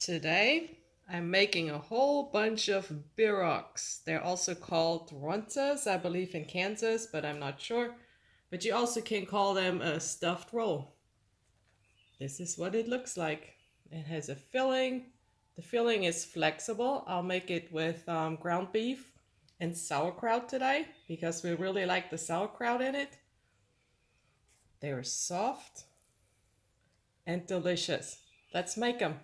Today I'm making a whole bunch of Bierocks. They're also called Runzas, I believe in Kansas, but I'm not sure. But you also can call them a stuffed roll. This is what it looks like. It has a filling. The filling is flexible. I'll make it with ground beef and sauerkraut today because we really like the sauerkraut in it. They're soft and delicious. Let's make them.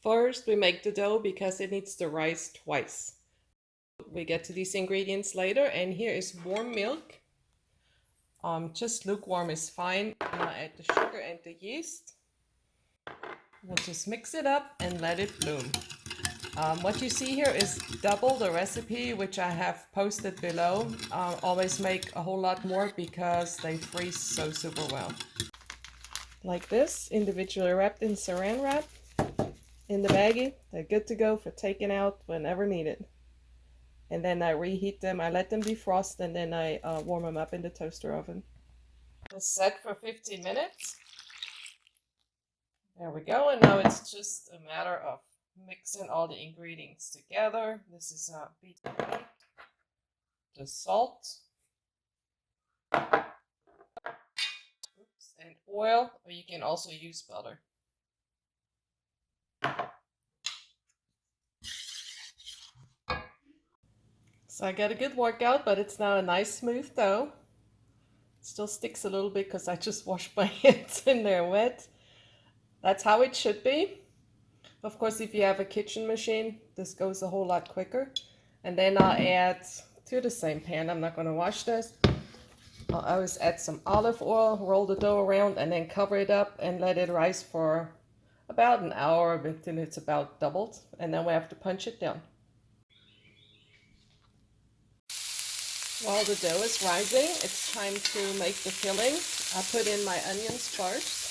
First, we make the dough because it needs to rise twice. We get to these ingredients later, and here is warm milk. Just lukewarm is fine. Now add the sugar and the yeast. We'll just mix it up and let it bloom. What you see here is double the recipe, which I have posted below. Always make a whole lot more because they freeze so super well. Like this, individually wrapped in saran wrap in the baggie. They're good to go for taking out whenever needed. And then I reheat them. I let them defrost and then I warm them up in the toaster oven. It's set for 15 minutes. There we go. And now it's just a matter of mixing all the ingredients together. This is beaten egg, the salt, and oil, or you can also use butter. So I got a good workout, but it's now a nice smooth dough. It still sticks a little bit because I just washed my hands and they're wet. That's how it should be. Of course, if you have a kitchen machine, this goes a whole lot quicker. And then I'll add to the same pan, I'm not going to wash this. I'll always add some olive oil, roll the dough around, and then cover it up and let it rise for about an hour until it's about doubled. And then we have to punch it down. While the dough is rising, it's time to make the filling. I put in my onions first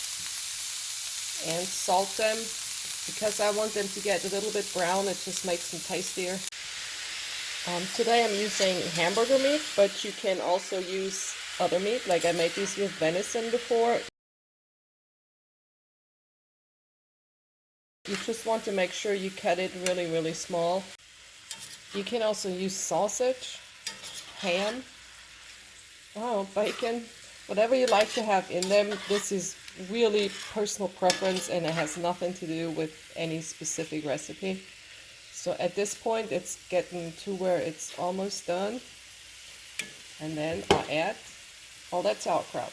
and salt them because I want them to get a little bit brown. It just makes them tastier. Today I'm using hamburger meat, but you can also use other meat. Like I made these with venison before. You just want to make sure you cut it really, really small. You can also use sausage, ham, bacon, whatever you like to have in them. This is really personal preference and it has nothing to do with any specific recipe. So at this point it's getting to where it's almost done. And then I'll add all that sauerkraut.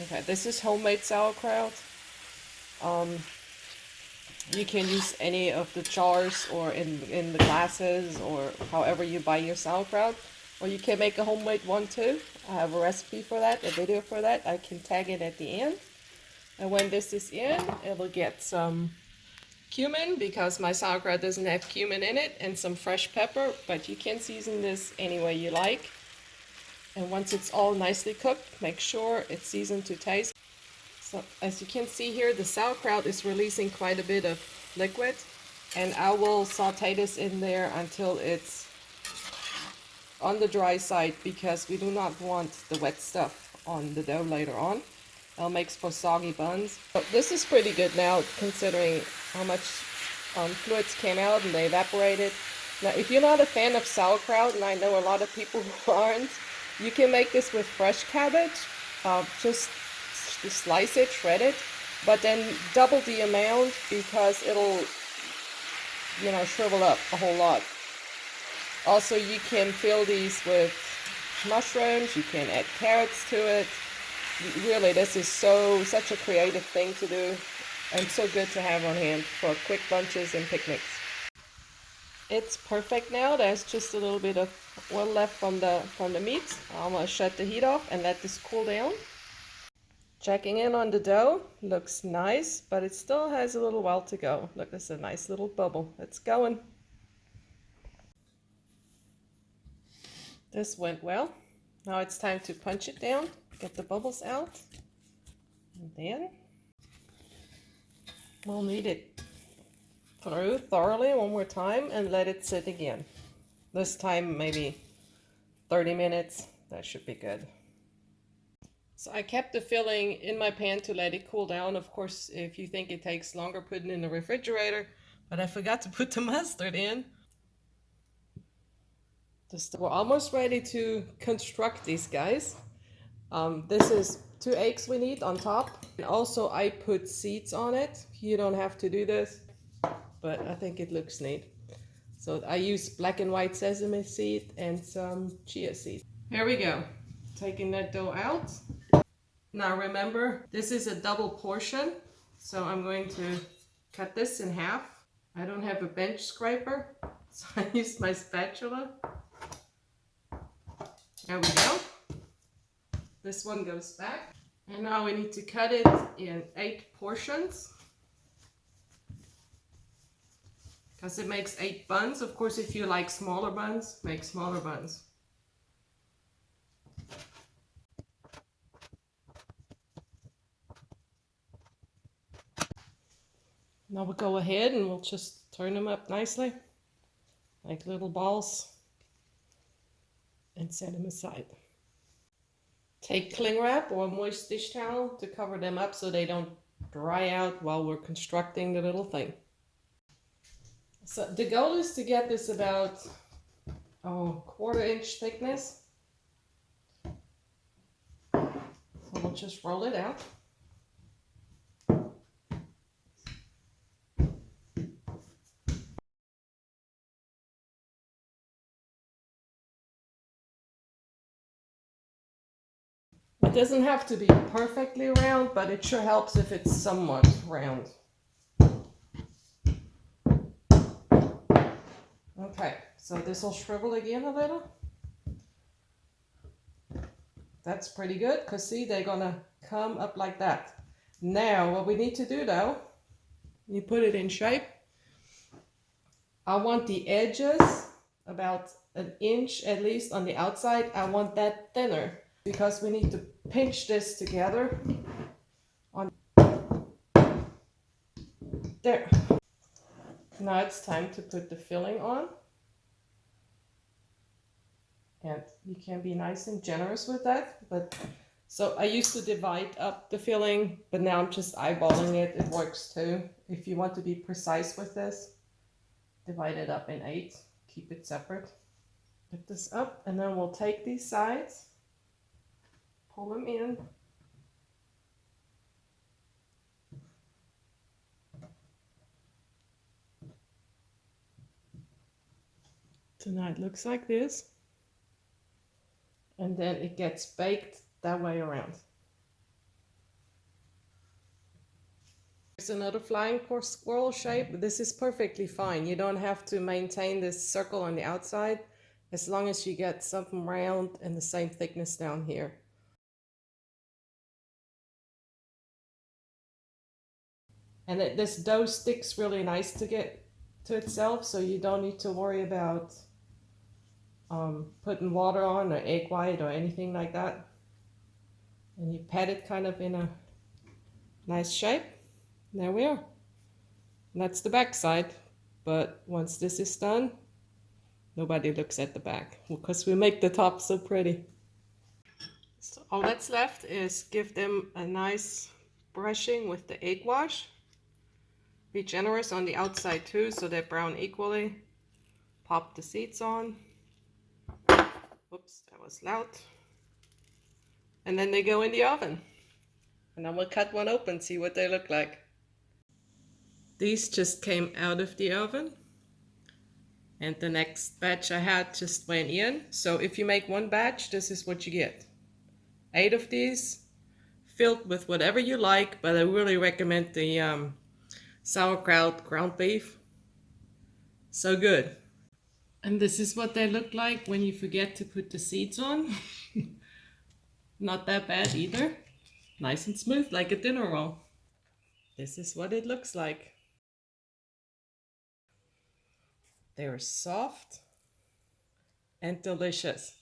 Okay, this is homemade sauerkraut. You can use any of the jars or in the glasses or however you buy your sauerkraut. Or you can make a homemade one too. I have a recipe for that, a video for that. I can tag it at the end. And when this is in, it'll get some cumin because my sauerkraut doesn't have cumin in it, and some fresh pepper, but you can season this any way you like. And once it's all nicely cooked, make sure it's seasoned to taste. So as you can see here, the sauerkraut is releasing quite a bit of liquid, and I will saute this in there until it's on the dry side because we do not want the wet stuff on the dough later on. It'll make for soggy buns. But this is pretty good now considering how much fluids came out and they evaporated. Now if you're not a fan of sauerkraut, and I know a lot of people who aren't, you can make this with fresh cabbage. Just slice it, shred it, but then double the amount because it'll, shrivel up a whole lot. Also, you can fill these with mushrooms, you can add carrots to it. Really, this is such a creative thing to do and so good to have on hand for quick lunches and picnics. It's perfect now. There's just a little bit of oil left from the meat. I'm going to shut the heat off and let this cool down. Checking in on the dough. Looks nice, but it still has a little while to go. Look, there's a nice little bubble. It's going. This went well. Now it's time to punch it down, get the bubbles out, and then we'll knead it through thoroughly one more time and let it sit again. This time maybe 30 minutes. That should be good. So I kept the filling in my pan to let it cool down. Of course, if you think it takes longer, put it in the refrigerator. But I forgot to put the mustard in. We're almost ready to construct these guys. This is 2 eggs we need on top. And also I put seeds on it. You don't have to do this, but I think it looks neat. So I use black and white sesame seed and some chia seeds. Here we go. Taking that dough out. Now remember, this is a double portion. So I'm going to cut this in half. I don't have a bench scraper, so I use my spatula. There we go. This one goes back. And now we need to cut it in 8 portions. Because it makes 8 buns. Of course, if you like smaller buns, make smaller buns. Now we'll go ahead and we'll just turn them up nicely, like little balls, and set them aside. Take cling wrap or a moist dish towel to cover them up so they don't dry out while we're constructing the little thing. So the goal is to get this about 1/4 inch thickness. So we'll just roll it out. It doesn't have to be perfectly round, but it sure helps if it's somewhat round. Okay, so this will shrivel again a little. That's pretty good, because see, they're gonna come up like that. Now, what we need to do though, you put it in shape. I want the edges about 1 inch at least on the outside. I want that thinner, because we need to pinch this together on there. Now it's time to put the filling on. And you can be nice and generous with that. But so I used to divide up the filling, but now I'm just eyeballing it. It works too. If you want to be precise with this, divide it up in 8. Keep it separate. Lift this up, and then we'll take these sides, pull them in. So now it looks like this. And then it gets baked that way around. There's another flying squirrel shape. This is perfectly fine. You don't have to maintain this circle on the outside as long as you get something round and the same thickness down here. And this dough sticks really nice to get to itself, so you don't need to worry about putting water on or egg white or anything like that. And you pat it kind of in a nice shape. There we are. And that's the back side. But once this is done, nobody looks at the back because we make the top so pretty. So all that's left is give them a nice brushing with the egg wash. Be generous on the outside too, so they brown equally. Pop the seeds on. Oops, that was loud. And then they go in the oven. And then we'll cut one open, see what they look like. These just came out of the oven. And the next batch I had just went in. So if you make one batch, this is what you get. 8 of these, filled with whatever you like, but I really recommend the sauerkraut ground beef. So good. And this is what they look like when you forget to put the seeds on. Not that bad either. Nice and smooth like a dinner roll. This is what it looks like. They're soft and delicious.